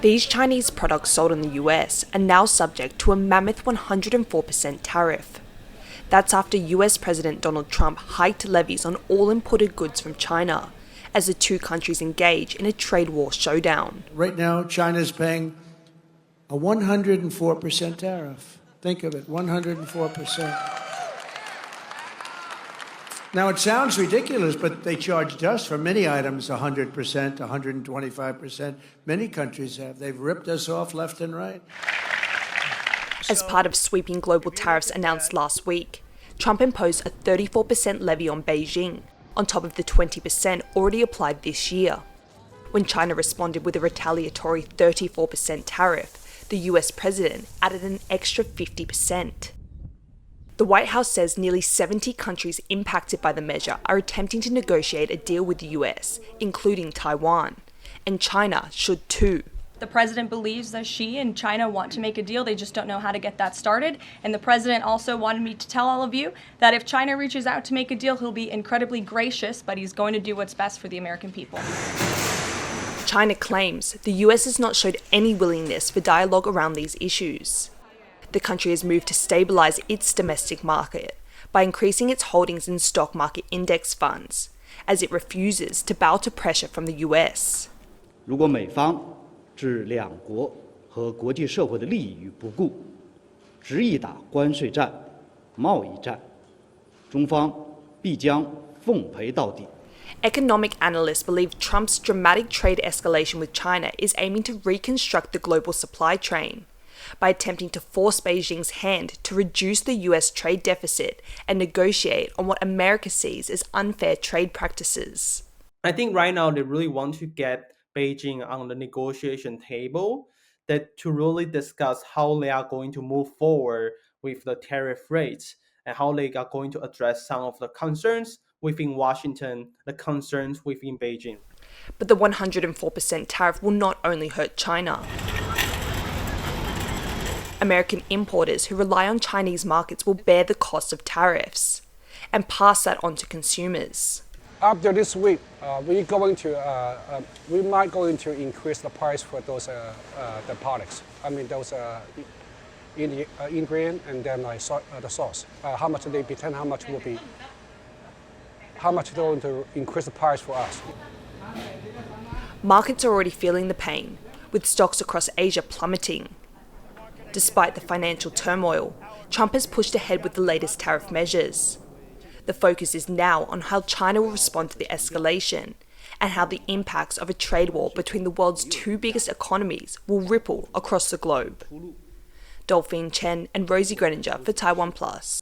These Chinese products sold in the US are now subject to a mammoth 104% tariff. That's after US President Donald Trump hiked levies on all imported goods from China, as the two countries engage in a trade war showdown. Right now, China's paying a 104% tariff. Think of it, 104%. Now, it sounds ridiculous, but they charged us for many items 100%, 125%. Many countries have. They've ripped us off left and right. As part of sweeping global tariffs announced last week, Trump imposed a 34% levy on Beijing, on top of the 20% already applied this year. When China responded with a retaliatory 34% tariff, the US president added an extra 50%. The White House says nearly 70 countries impacted by the measure are attempting to negotiate a deal with the US, including Taiwan, and China should too. The president believes that she and China want to make a deal, they just don't know how to get that started. And the president also wanted me to tell all of you that if China reaches out to make a deal, he'll be incredibly gracious, but he's going to do what's best for the American people. China claims the US has not showed any willingness for dialogue around these issues. The country has moved to stabilize its domestic market by increasing its holdings in stock market index funds, as it refuses to bow to pressure from the US. 如果美方置两国和国际社会的利益于不顾，执意打关税战、贸易战，中方必将奉陪到底。 Economic analysts believe Trump's dramatic trade escalation with China is aiming to reconstruct the global supply chain by attempting to force Beijing's hand to reduce the US trade deficit and negotiate on what America sees as unfair trade practices. I think right now they really want to get Beijing on the negotiation table that to really discuss how they are going to move forward with the tariff rates and how they are going to address some of the concerns within Washington, the concerns within Beijing. But the 104% tariff will not only hurt China. American importers who rely on Chinese markets will bear the cost of tariffs and pass that on to consumers. After this week, we might going to increase the price for those the products. I mean those ingredient and then the sauce. How much they pretend? How much will be? How much they're going to increase the price for us? Markets are already feeling the pain, with stocks across Asia plummeting. Despite the financial turmoil, Trump has pushed ahead with the latest tariff measures. The focus is now on how China will respond to the escalation and how the impacts of a trade war between the world's two biggest economies will ripple across the globe. Dolphine, Chen and Rosie Grenenger for TaiwanPlus.